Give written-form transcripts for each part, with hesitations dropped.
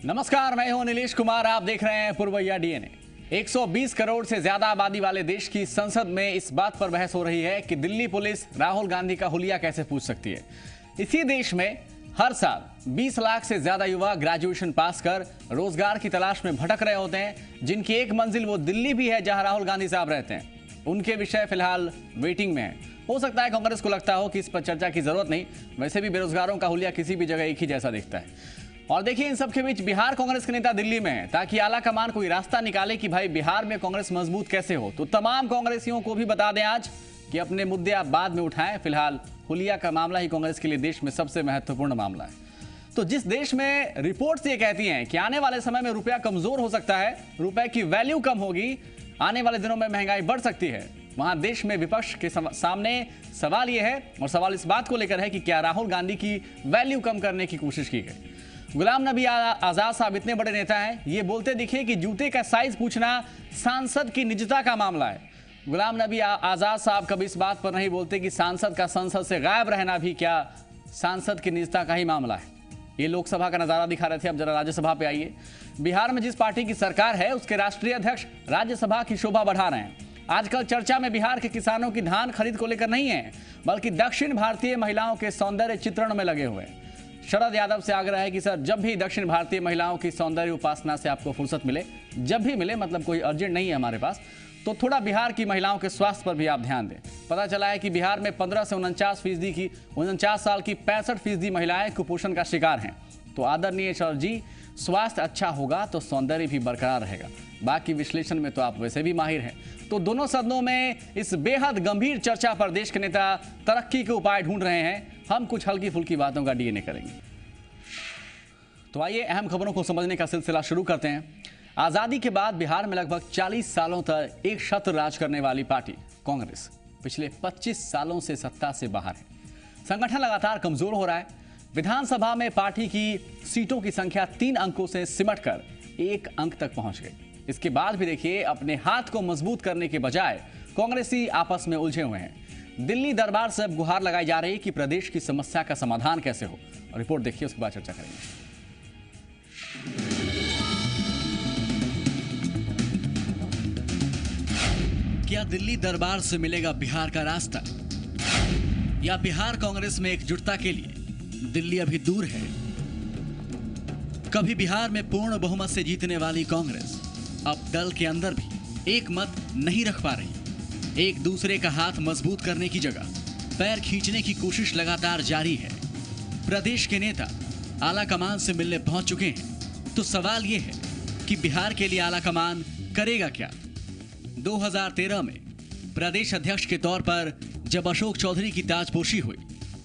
नमस्कार, मैं हूं नीलेश कुमार। आप देख रहे हैं पुरवैया डीएनए। 120 करोड़ से ज्यादा आबादी वाले देश की संसद में इस बात पर बहस हो रही है कि दिल्ली पुलिस राहुल गांधी का हुलिया कैसे पूछ सकती है। इसी देश में हर साल 20 लाख से ज्यादा युवा ग्रेजुएशन पास कर रोजगार की तलाश में भटक रहे होते हैं, जिनकी एक मंजिल वो दिल्ली भी है जहां राहुल गांधी साहब रहते हैं। उनके विषय फिलहाल वेटिंग में है। हो सकता है कांग्रेस को लगता हो कि इस पर चर्चा की जरूरत नहीं, वैसे भी बेरोजगारों का हुलिया किसी भी जगह एक ही जैसा दिखता है। और देखिए, इन सब के बीच बिहार कांग्रेस के नेता दिल्ली में है ताकि आला कमान कोई रास्ता निकाले कि भाई बिहार में कांग्रेस मजबूत कैसे हो। तो तमाम कांग्रेसियों को भी बता दें आज कि अपने मुद्दे आप बाद में उठाएं। फिलहाल हुलिया का मामला ही कांग्रेस के लिए देश में सबसे महत्वपूर्ण मामला है। तो जिस देश में रिपोर्ट्स ये कहती हैं कि आने वाले समय में रुपया कमजोर हो सकता है, रुपए की वैल्यू कम होगी, आने वाले दिनों में महंगाई बढ़ सकती है, वहां देश में विपक्ष के सामने सवाल यह है, और सवाल इस बात को लेकर है कि क्या राहुल गांधी की वैल्यू कम करने की कोशिश की गई। गुलाम नबी आजाद साहब इतने बड़े नेता हैं, ये बोलते दिखे कि जूते का साइज पूछना सांसद की निजता का मामला है। गुलाम नबी आजाद साहब कभी इस बात पर नहीं बोलते कि सांसद का संसद से गायब रहना भी क्या सांसद की निजता का ही मामला है। ये लोकसभा का नजारा दिखा रहे थे। अब जरा राज्यसभा पे आइए। बिहार में जिस पार्टी की सरकार है उसके राष्ट्रीय अध्यक्ष राज्यसभा की शोभा बढ़ा रहे हैं। आजकल चर्चा में बिहार के किसानों की धान खरीद को लेकर नहीं है, बल्कि दक्षिण भारतीय महिलाओं के सौंदर्य चित्रण में लगे हुए हैं। शरद यादव से आग्रह है कि सर, जब भी दक्षिण भारतीय महिलाओं की सौंदर्य उपासना से आपको फुर्सत मिले, जब भी मिले, मतलब कोई अर्जेंट नहीं है हमारे पास, तो थोड़ा बिहार की महिलाओं के स्वास्थ्य पर भी आप ध्यान दें। पता चला है कि बिहार में 15 से 49 साल की 65% महिलाएं कुपोषण का शिकार हैं। तो आदरणीय शरद जी, स्वास्थ्य अच्छा होगा तो सौंदर्य भी बरकरार रहेगा। बाकी विश्लेषण में तो आप वैसे भी माहिर हैं। तो दोनों सदनों में इस बेहद गंभीर चर्चा पर देश के नेता तरक्की के उपाय ढूंढ रहे हैं। हम कुछ हल्की फुल्की बातों का डीएनए करेंगे। तो आइए अहम खबरों को समझने का सिलसिला शुरू करते हैं। आजादी के बाद बिहार में लगभग 40 सालों तक एक छत्र राज करने वाली पार्टी कांग्रेस पिछले 25 सालों से सत्ता से बाहर है। संगठन लगातार कमजोर हो रहा है। विधानसभा में पार्टी की सीटों की संख्या 3 अंकों से सिमटकर 1 अंक तक पहुंच गई। इसके बाद भी देखिए, अपने हाथ को मजबूत करने के बजाय कांग्रेसी आपस में उलझे हुए हैं। दिल्ली दरबार से अब गुहार लगाई जा रही है कि प्रदेश की समस्या का समाधान कैसे हो। और रिपोर्ट देखिए, उसके बाद चर्चा करेंगे। क्या दिल्ली दरबार से मिलेगा बिहार का रास्ता, या बिहार कांग्रेस में एकजुटता के लिए दिल्ली अभी दूर है? कभी बिहार में पूर्ण बहुमत से जीतने वाली कांग्रेस अब दल के अंदर भी एक मत नहीं रख पा रही। एक दूसरे का हाथ मजबूत करने की जगह पैर खींचने की कोशिश लगातार जारी है। प्रदेश के नेता आला कमान से मिलने पहुंच चुके हैं। तो सवाल यह है कि बिहार के लिए आला कमान करेगा क्या? 2013 में प्रदेश अध्यक्ष के तौर पर जब अशोक चौधरी की ताजपोशी हुई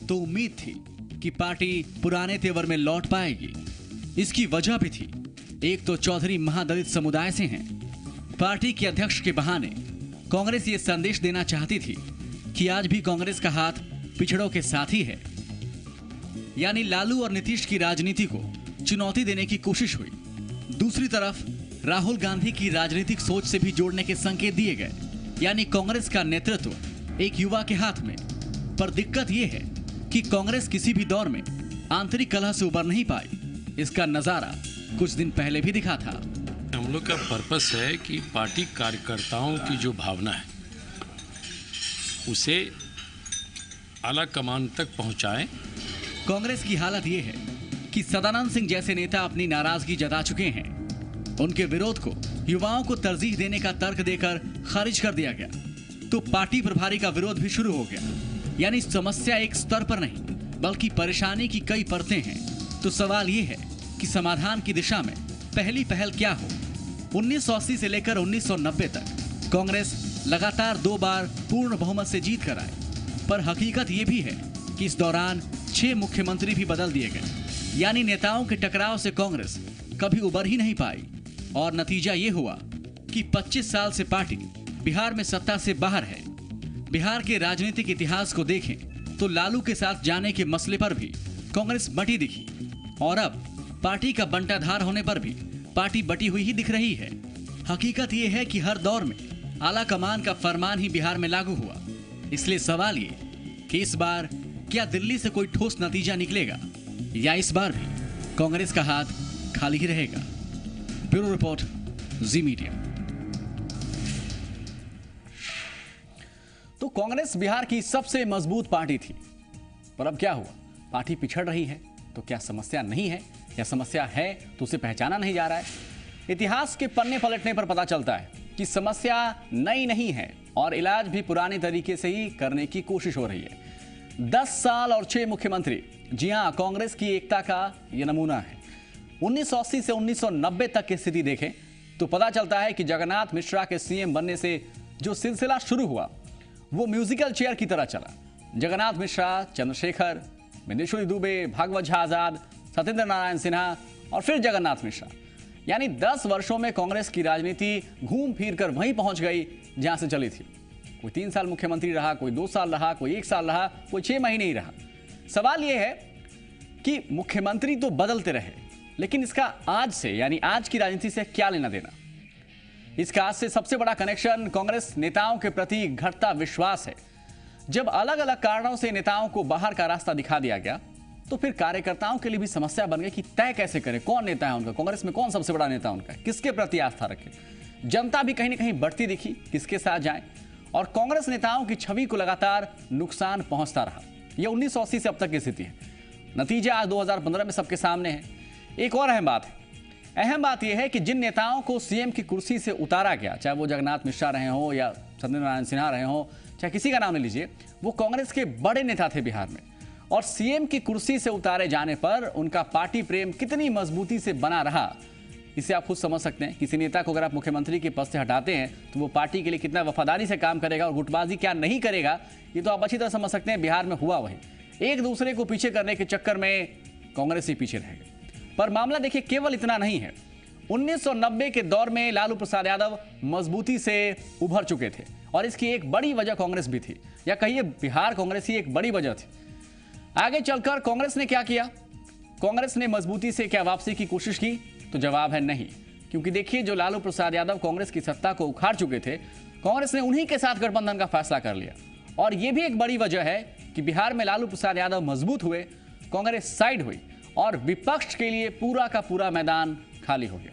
तो उम्मीद थी कि पार्टी पुराने तेवर में लौट पाएगी। इसकी वजह भी थी, एक तो चौधरी महादलित समुदाय से हैं। पार्टी के अध्यक्ष के बहाने कांग्रेस ये संदेश देना चाहती थी कि आज भी कांग्रेस का हाथ पिछड़ों के साथ ही है। यानी लालू और नीतीश की राजनीति को चुनौती देने की कोशिश हुई। दूसरी तरफ राहुल गांधी की राजनीतिक सोच से भी जोड़ने के संकेत दिए गए। यानी कांग्रेस का नेतृत्व एक युवा के हाथ में। पर दिक्कत यह है कि कांग्रेस किसी भी दौर में आंतरिक कलह से उबर नहीं पाई। इसका नजारा कुछ दिन पहले भी दिखा था। हम लोग का पर्पस है कि पार्टी कार्यकर्ताओं की जो भावना है उसे आला कमान तक पहुंचाएं। कांग्रेस की हालत यह है कि सदानंद सिंह जैसे नेता अपनी नाराजगी जता चुके हैं। उनके विरोध को युवाओं को तरजीह देने का तर्क देकर खारिज कर दिया गया। तो पार्टी प्रभारी का विरोध भी शुरू हो गया। यानी समस्या एक स्तर पर नहीं, बल्कि परेशानी की कई परतें हैं। तो सवाल यह है कि समाधान की दिशा में पहली पहल क्या हो। 1980 से लेकर 1990 तक कांग्रेस लगातार 2 बार पूर्ण बहुमत से जीत कर आए। पर हकीकत यह भी है कि इस दौरान 6 मुख्यमंत्री भी बदल दिए गए। यानी नेताओं के टकराव से कांग्रेस कभी उबर ही नहीं पाई। और नतीजा यह हुआ कि 25 साल से पार्टी बिहार में सत्ता से बाहर है। बिहार के राजनीतिक इतिहास को देखें तो लालू के साथ जाने के मसले पर भी कांग्रेस बटी दिखी। और अब पार्टी का बंटाधार होने पर भी पार्टी बटी हुई ही दिख रही है। हकीकत यह है कि हर दौर में आला कमान का फरमान ही बिहार में लागू हुआ। इसलिए सवाल ये कि इस बार क्या दिल्ली से कोई ठोस नतीजा निकलेगा, या इस बार भी कांग्रेस का हाथ खाली ही रहेगा। ब्यूरो रिपोर्ट, जी मीडिया। तो कांग्रेस बिहार की सबसे मजबूत पार्टी थी, पर अब क्या हुआ? पार्टी पिछड़ रही है तो क्या समस्या नहीं है, या समस्या है तो उसे पहचाना नहीं जा रहा है? इतिहास के पन्ने पलटने पर पता चलता है कि समस्या नई नहीं है और इलाज भी पुराने तरीके से ही करने की कोशिश हो रही है। 10 साल और 6 मुख्यमंत्री, जी हां, कांग्रेस की एकता का यह नमूना है। 1980 से 1990 तक की स्थिति देखें तो पता चलता है कि जगन्नाथ मिश्रा के सीएम बनने से जो सिलसिला शुरू हुआ वो म्यूजिकल चेयर की तरह चला। जगन्नाथ मिश्रा, चंद्रशेखर, बिंदेश्वरी दुबे, भागवत झा आजाद, सत्येंद्र नारायण सिन्हा और फिर जगन्नाथ मिश्रा। यानी 10 वर्षों में कांग्रेस की राजनीति घूम फिर कर वहीं पहुंच गई जहां से चली थी। कोई 3 साल मुख्यमंत्री रहा, कोई 2 साल रहा, कोई 1 साल रहा, कोई 6 महीने ही रहा। सवाल यह है कि मुख्यमंत्री तो बदलते रहे, लेकिन इसका आज से, यानी आज की राजनीति से क्या लेना देना? इसका आज से सबसे बड़ा कनेक्शन कांग्रेस नेताओं के प्रति घटता विश्वास है। जब अलग अलग कारणों से नेताओं को बाहर का रास्ता दिखा दिया गया तो फिर कार्यकर्ताओं के लिए भी समस्या बन गई कि तय कैसे करें कौन नेता है उनका, कांग्रेस में कौन सबसे बड़ा नेता उनका, किसके प्रति आस्था रखें। जनता भी कहीं ना कहीं बढ़ती दिखी, किसके साथ जाएं, और कांग्रेस नेताओं की छवि को लगातार नुकसान पहुंचता रहा। यह 1980 से अब तक की स्थिति है। नतीजा आज 2015 में सबके सामने है। एक और अहम बात यह है कि जिन नेताओं को सीएम की कुर्सी से उतारा गया, चाहे वो जगन्नाथ मिश्रा रहे हो या सत्येंद्र नारायण सिन्हा रहे हो, चाहे किसी का नाम ले लीजिए, वो कांग्रेस के बड़े नेता थे बिहार में। और सीएम की कुर्सी से उतारे जाने पर उनका पार्टी प्रेम कितनी मजबूती से बना रहा, इसे आप खुद समझ सकते हैं। किसी नेता को अगर आप मुख्यमंत्री के पद से हटाते हैं तो वो पार्टी के लिए कितना वफादारी से काम करेगा और गुटबाजी क्या नहीं करेगा, ये तो आप अच्छी तरह समझ सकते हैं। बिहार में हुआ वही, एक दूसरे को पीछे करने के चक्कर में कांग्रेस ही पीछे रह गई। पर मामला देखिए केवल इतना नहीं है। 1990 के दौर में लालू प्रसाद यादव मजबूती से उभर चुके थे और इसकी एक बड़ी वजह कांग्रेस भी थी, या कहिए बिहार कांग्रेस ही एक बड़ी वजह थी। आगे चलकर कांग्रेस ने क्या किया? कांग्रेस ने मजबूती से क्या वापसी की कोशिश की? तो जवाब है नहीं, क्योंकि देखिए जो लालू प्रसाद यादव कांग्रेस की सत्ता को उखाड़ चुके थे, कांग्रेस ने उन्हीं के साथ गठबंधन का फैसला कर लिया। और यह भी एक बड़ी वजह है कि बिहार में लालू प्रसाद यादव मजबूत हुए, कांग्रेस साइड हुई और विपक्ष के लिए पूरा का पूरा मैदान खाली हो गया।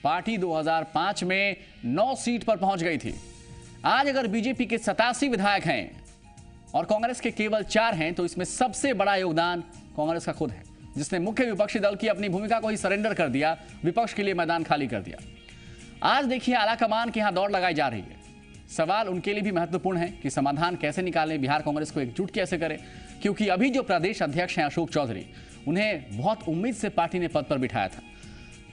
पार्टी 2005 में 9 सीट पर पहुंच गई थी। आज अगर बीजेपी के 87 विधायक हैं और कांग्रेस के केवल 4 हैं, तो इसमें सबसे बड़ा योगदान कांग्रेस का खुद है, जिसने मुख्य विपक्षी दल की अपनी भूमिका को ही सरेंडर कर दिया, विपक्ष के लिए मैदान खाली कर दिया। आज देखिए आलाकमान के यहां दौड़ लगाई जा रही है। सवाल उनके लिए भी महत्वपूर्ण है कि समाधान कैसे निकालें, बिहार कांग्रेस को एकजुट कैसे करें, क्योंकि अभी जो प्रदेश अध्यक्ष हैं अशोक चौधरी, उन्हें बहुत उम्मीद से पार्टी ने पद पर बिठाया था।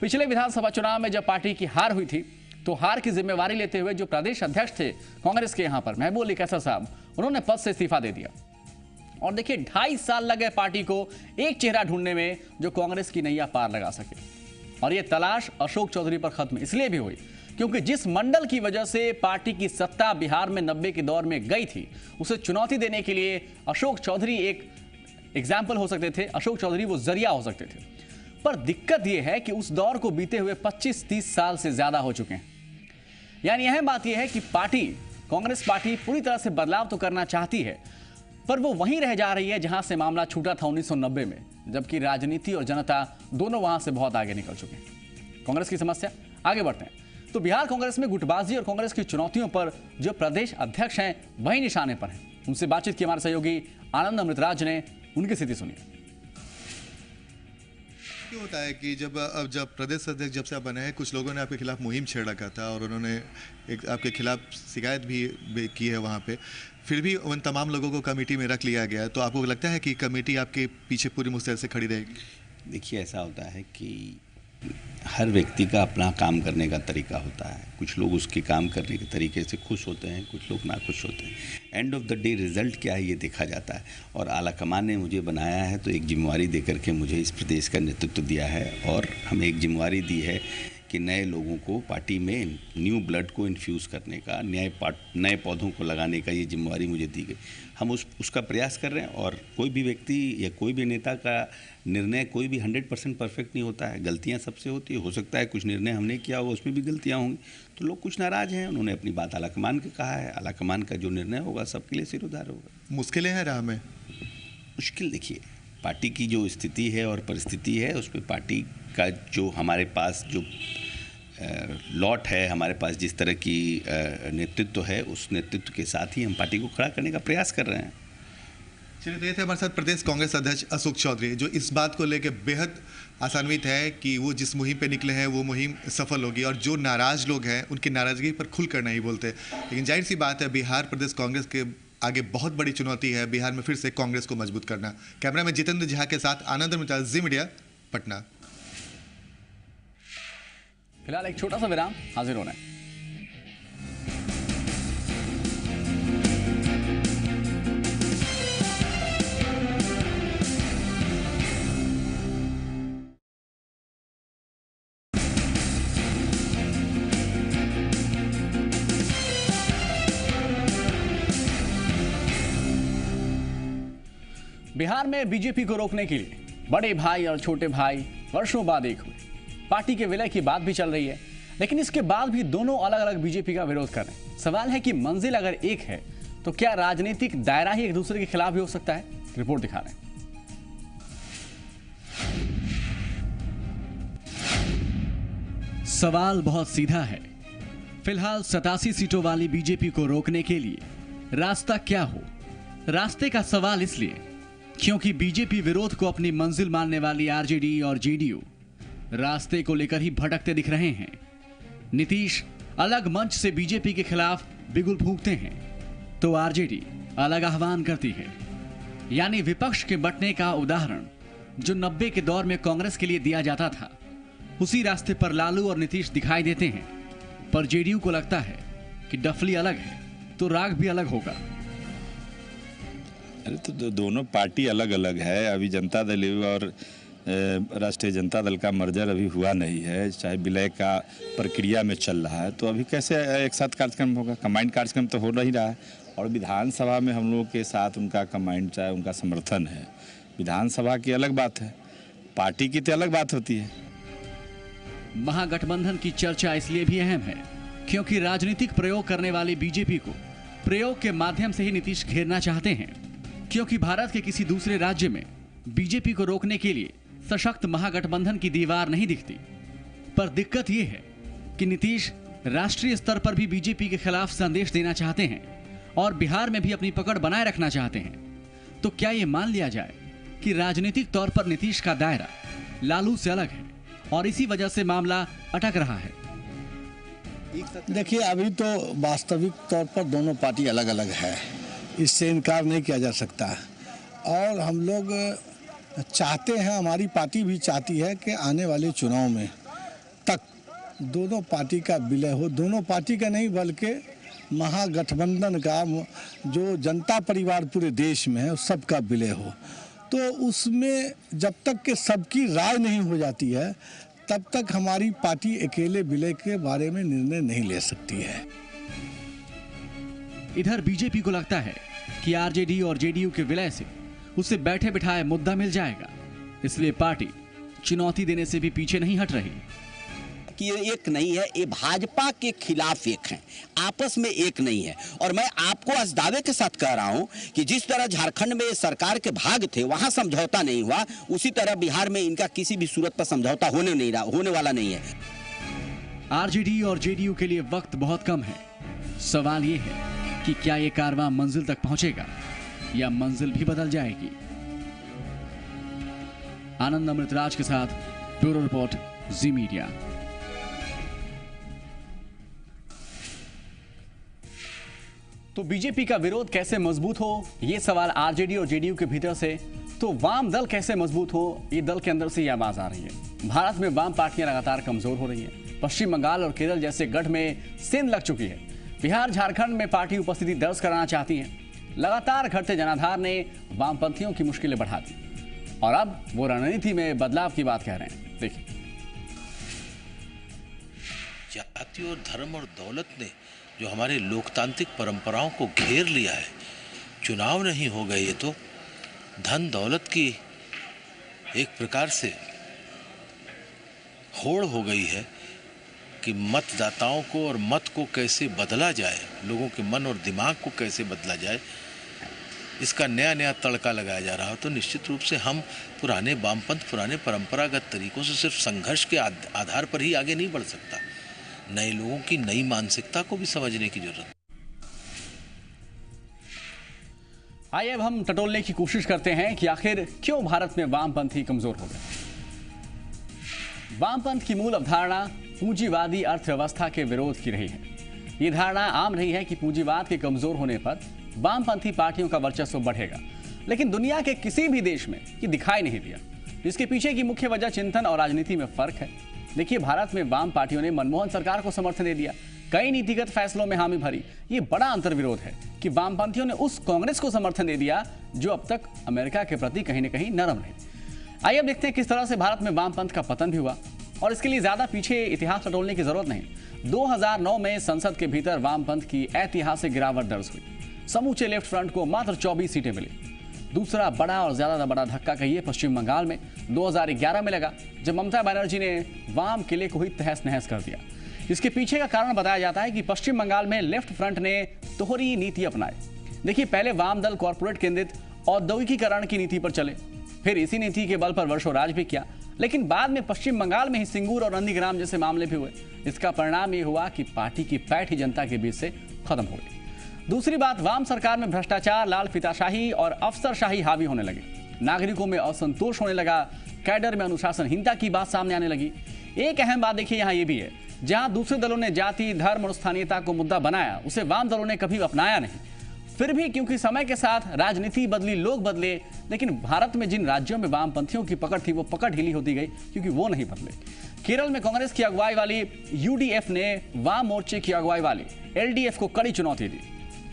पिछले विधानसभा चुनाव में जब पार्टी की हार हुई थी तो हार की जिम्मेवारी लेते हुए जो प्रदेश अध्यक्ष थे कांग्रेस के यहां पर, महबूब अली कैसर साहब, उन्होंने पद से इस्तीफा दे दिया। और देखिए 2.5 साल लगे पार्टी को एक चेहरा ढूंढने में जो कांग्रेस की नैया पार लगा सके। और यह तलाश अशोक चौधरी पर खत्म इसलिए भी हुई क्योंकि जिस मंडल की वजह से पार्टी की सत्ता बिहार में 90 के दौर में गई थी, उसे चुनौती देने के लिए अशोक चौधरी एक एग्जाम्पल हो सकते थे, अशोक चौधरी वो जरिया हो सकते थे। पर दिक्कत यह है कि उस दौर को बीते हुए 25-30 साल से ज्यादा हो चुके हैं। यानी अहम बात यह है कि कांग्रेस पार्टी पूरी तरह से बदलाव तो करना चाहती है, पर वो वहीं रह जा रही है जहां से मामला छूटा था 1990 में, जबकि राजनीति और जनता दोनों वहां से बहुत आगे निकल चुके हैं। कांग्रेस की समस्या, आगे बढ़ते हैं तो बिहार कांग्रेस में गुटबाजी और कांग्रेस की चुनौतियों पर जो प्रदेश अध्यक्ष हैं वही निशाने पर हैं। उनसे बातचीत की हमारे सहयोगी आनंद अमृतराज ने, उनकी स्थिति सुनिए। क्यों होता है कि जब प्रदेश अध्यक्ष जब से आप बने हैं, कुछ लोगों ने आपके खिलाफ मुहिम छेड़ रखा था और उन्होंने एक आपके खिलाफ शिकायत भी की है वहाँ पे, फिर भी उन तमाम लोगों को कमेटी में रख लिया गया है, तो आपको लगता है कि कमेटी आपके पीछे पूरी मुस्तैद से खड़ी रहेगी? देखिए ऐसा होता है कि हर व्यक्ति का अपना काम करने का तरीका होता है। कुछ लोग उसके काम करने के तरीके से खुश होते हैं, कुछ लोग ना खुश होते हैं। End of the day result क्या है ये देखा जाता है। और आलाकमान ने मुझे बनाया है तो एक जिम्मेवारी दे करके मुझे इस प्रदेश का नेतृत्व दिया है और हमें एक जिम्मेवारी दी है कि नए लोगों को पार्टी में न्यू ब्लड को इन्फ्यूज़ करने का, नए पौधों को लगाने का ये जिम्मेवारी मुझे दी गई। हम उसका प्रयास कर रहे हैं और कोई भी व्यक्ति या कोई भी नेता का निर्णय कोई भी 100% परफेक्ट नहीं होता है। गलतियां सबसे होती है। हो सकता है कुछ निर्णय हमने किया होगा उसमें भी गलतियां होंगी, तो लोग कुछ नाराज़ हैं। उन्होंने अपनी बात आलाकमान के कहा है, आलाकमान का जो निर्णय होगा सबके लिए सिरोधार होगा। मुश्किलें हैं राह में? मुश्किल देखिए, पार्टी की जो स्थिति है और परिस्थिति है, उसमें पार्टी का जो हमारे पास जो लॉट है, हमारे पास जिस तरह की नेतृत्व है, उस नेतृत्व के साथ ही हम पार्टी को खड़ा करने का प्रयास कर रहे हैं। चलिए, तो ये थे हमारे साथ प्रदेश कांग्रेस अध्यक्ष अशोक चौधरी, जो इस बात को लेकर बेहद आशान्वित है कि वो जिस मुहिम पे निकले हैं वो मुहिम सफल होगी, और जो नाराज लोग हैं उनकी नाराजगी पर खुलकर नहीं बोलते। लेकिन जाहिर सी बात है, बिहार प्रदेश कांग्रेस के आगे बहुत बड़ी चुनौती है बिहार में फिर से कांग्रेस को मजबूत करना। कैमरा में जितेंद्र झा के साथ आनंद मित्तल, जी मीडिया, पटना। फिलहाल एक छोटा सा विराम, हाजिर होना है। बिहार में बीजेपी को रोकने के लिए बड़े भाई और छोटे भाई वर्षों बाद एक हुए। पार्टी के विलय की बात भी चल रही है, लेकिन इसके बाद भी दोनों अलग अलग बीजेपी का विरोध कर रहे हैं। सवाल है कि मंजिल अगर एक है तो क्या राजनीतिक दायरा ही एक दूसरे के खिलाफ भी हो सकता है? रिपोर्ट दिखा रहे हैं। सवाल बहुत सीधा है। फिलहाल 87 सीटों वाली बीजेपी को रोकने के लिए रास्ता क्या हो? रास्ते का सवाल इसलिए क्योंकि बीजेपी विरोध को अपनी मंजिल मानने वाली आरजेडी और जेडीयू रास्ते को लेकर ही भटकते दिख रहे हैं। नीतीश अलग मंच से बीजेपी के खिलाफ बिगुल फूंकते हैं तो आरजेडी अलग आह्वान करती है। यानी विपक्ष के बंटने का उदाहरण जो 90 के दौर में कांग्रेस के लिए दिया जाता था, उसी रास्ते पर लालू और नीतीश दिखाई देते हैं। पर जेडीयू को लगता है कि डफली अलग है तो राग भी अलग होगा। अरे तो दोनों पार्टी अलग अलग है। अभी जनता दल और राष्ट्रीय जनता दल का मर्जर अभी हुआ नहीं है, चाहे विलय का प्रक्रिया में चल रहा है, तो अभी कैसे एक साथ कार्यक्रम होगा? कंबाइंड कार्यक्रम तो हो नहीं रहा है। और विधानसभा में हम लोगों के साथ उनका कंबाइंड, चाहे उनका समर्थन है। विधानसभा की अलग बात है, पार्टी की तो अलग बात होती है। महागठबंधन की चर्चा इसलिए भी अहम है क्योंकि राजनीतिक प्रयोग करने वाली बीजेपी को प्रयोग के माध्यम से ही नीतीश घेरना चाहते हैं। क्योंकि भारत के किसी दूसरे राज्य में बीजेपी को रोकने के लिए सशक्त महागठबंधन की दीवार नहीं दिखती। पर दिक्कत यह है कि नीतीश राष्ट्रीय स्तर पर भी बीजेपी के खिलाफ संदेश देना चाहते हैं और बिहार में भी अपनी पकड़ बनाए रखना चाहते हैं। तो क्या यह मान लिया जाए कि राजनीतिक तौर पर नीतीश का दायरा लालू से अलग है और इसी वजह से मामला अटक रहा है? देखिए, अभी तो वास्तविक तौर पर दोनों पार्टी अलग अलग है, इससे इनकार नहीं किया जा सकता। और हम लोग चाहते हैं, हमारी पार्टी भी चाहती है कि आने वाले चुनाव में तक दोनों पार्टी का विलय हो। दोनों पार्टी का नहीं बल्कि महागठबंधन का जो जनता परिवार पूरे देश में है, सबका विलय हो। तो उसमें जब तक कि सबकी राय नहीं हो जाती है, तब तक हमारी पार्टी अकेले विलय के बारे में निर्णय नहीं ले सकती है। इधर बीजेपी को लगता है कि आरजेडी और जेडीयू के विलय से उसे बैठे बिठाए मुद्दा मिल जाएगा, इसलिए पार्टी चुनौती देने से भी पीछे नहीं हट रही। कि ये एक नहीं है, ये भाजपा के खिलाफ एक है, आपस में एक नहीं है। और मैं आपको आज दावे के साथ कह रहा हूं कि जिस तरह झारखंड में सरकार के भाग थे, वहां समझौता नहीं हुआ, उसी तरह बिहार में इनका किसी भी सूरत पर समझौता होने वाला नहीं है। आरजेडी और जेडीयू के लिए वक्त बहुत कम है। सवाल ये है कि क्या ये कारवां मंजिल तक पहुंचेगा या मंजिल भी बदल जाएगी? आनंद अमृतराज के साथ ब्यूरो रिपोर्ट, जी मीडिया। तो बीजेपी का विरोध कैसे मजबूत हो, ये सवाल आरजेडी और जेडीयू के भीतर से। तो वाम दल कैसे मजबूत हो, ये दल के अंदर से ये आवाज आ रही है। भारत में वाम पार्टियां लगातार कमजोर हो रही हैं। पश्चिम बंगाल और केरल जैसे गढ़ में सेंध लग चुकी है। बिहार, झारखंड में पार्टी उपस्थिति दर्ज कराना चाहती है। लगातार घटते जनाधार ने वामपंथियों की मुश्किलें बढ़ा दी और अब वो रणनीति में बदलाव की बात कह रहे हैं। देखिए, जाति और धर्म और दौलत ने जो हमारे लोकतांत्रिक परंपराओं को घेर लिया है, चुनाव नहीं हो गए, ये तो धन दौलत की एक प्रकार से होड़ हो गई है कि मतदाताओं को और मत को कैसे बदला जाए, लोगों के मन और दिमाग को कैसे बदला जाए, इसका नया नया तड़का लगाया जा रहा हो, तो निश्चित रूप से हम पुराने वामपंथ, पुराने परंपरागत तरीकों से सिर्फ संघर्ष के आधार पर ही आगे नहीं बढ़ सकता। नए लोगों की नई मानसिकता को भी समझने की जरूरत है। आइए अब हम टटोलने की कोशिश करते हैं कि आखिर क्यों भारत में वामपंथी कमजोर हो गए। वामपंथ की मूल अवधारणा पूंजीवादी अर्थव्यवस्था के विरोध की रही है। ये धारणा आम रही है कि पूंजीवाद के कमजोर होने पर वामपंथी पार्टियों का वर्चस्व बढ़ेगा, लेकिन दुनिया के किसी भी देश में ये दिखाई नहीं दिया। इसके पीछे की मुख्य वजह चिंतन और राजनीति में फर्क है। देखिए, भारत में वाम पार्टियों ने मनमोहन सरकार को समर्थन दे दिया, कई नीतिगत फैसलों में हामी भरी। ये बड़ा अंतर्विरोध है कि वामपंथियों ने उस कांग्रेस को समर्थन दे दिया जो अब तक अमेरिका के प्रति कहीं न कहीं नरम रही। आइए अब देखते हैं किस तरह से भारत में वामपंथ का पतन भी हुआ, और इसके लिए ज्यादा पीछे इतिहास टटोलने की जरूरत नहीं। 2009 में संसद के भीतर वामपंथ की ऐतिहासिक गिरावट दर्ज हुई। समूचे लेफ्ट फ्रंट को मात्र 24 सीटें मिली। दूसरा बड़ा और ज्यादा बड़ा धक्का कहिए पश्चिम बंगाल में 2011 में लगा, जब ममता बनर्जी ने वाम किले को ही तहस नहस कर दिया। इसके पीछे का कारण बताया जाता है कि पश्चिम बंगाल में लेफ्ट फ्रंट ने दोहरी नीति अपनाई। देखिए, पहले वाम दल कॉर्पोरेट केंद्रित औद्योगिकीकरण की नीति पर चले, फिर इसी नीति के बल पर वर्षों राज भी किया, लेकिन बाद में पश्चिम बंगाल में ही सिंगूर और नंदीग्राम जैसे मामले भी हुए। इसका परिणाम ये हुआ कि पार्टी की पैठ ही जनता के बीच से खत्म हो गई। दूसरी बात, वाम सरकार में भ्रष्टाचार, लाल फीताशाही और अफसरशाही हावी होने लगे। नागरिकों में असंतोष होने लगा, कैडर में अनुशासनहीनता की बात सामने आने लगी। एक अहम बात देखिए यहाँ ये भी है, जहां दूसरे दलों ने जाति, धर्म और स्थानीयता को मुद्दा बनाया, उसे वाम दलों ने कभी अपनाया नहीं। फिर भी क्योंकि समय के साथ राजनीति बदली, लोग बदले, लेकिन भारत में जिन राज्यों में वामपंथियों की पकड़ थी वो पकड़ ढीली होती गई क्योंकि वो नहीं बदले। केरल में कांग्रेस की अगुवाई वाली यूडीएफ ने वाम मोर्चे की अगुवाई वाली एलडीएफ को कड़ी चुनौती दी।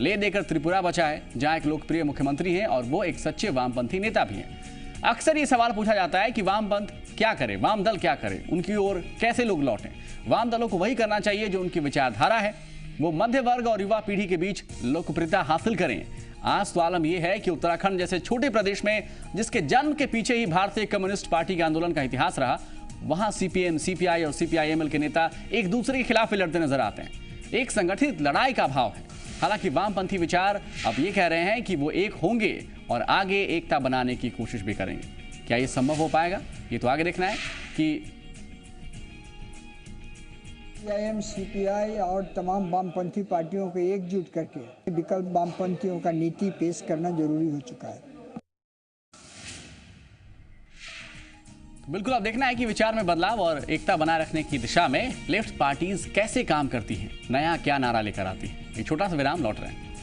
ले देकर त्रिपुरा बचा है, जहां एक लोकप्रिय मुख्यमंत्री हैं और वो एक सच्चे वामपंथी नेता भी हैं। अक्सर ये सवाल पूछा जाता है कि वामपंथ क्या करे, वाम दल क्या करे, उनकी ओर कैसे लोग लौटें। वाम दलों को वही करना चाहिए जो उनकी विचारधारा है, वो मध्य वर्ग और युवा पीढ़ी के बीच लोकप्रियता हासिल करें। आज तो आलम यह है कि उत्तराखंड जैसे छोटे प्रदेश में, जिसके जन्म के पीछे ही भारतीय कम्युनिस्ट पार्टी के आंदोलन का इतिहास रहा, वहां सीपीएम, सीपीआई और सीपीआईएमएल के नेता एक दूसरे के खिलाफ ही लड़ते नजर आते हैं। एक संगठित लड़ाई का भाव है। हालांकि वामपंथी विचार अब ये कह रहे हैं कि वो एक होंगे और आगे एकता बनाने की कोशिश भी करेंगे। क्या ये संभव हो पाएगा, ये तो आगे देखना है कि सीपीआईएम, सीपीआई और तमाम वामपंथी पार्टियों को एकजुट करके विकल्प वामपंथियों का नीति पेश करना जरूरी हो चुका है। बिल्कुल, अब देखना है कि विचार में बदलाव और एकता बनाए रखने की दिशा में लेफ्ट पार्टीज कैसे काम करती हैं, नया क्या नारा लेकर आती हैं। एक छोटा सा विराम, लौट रहे हैं।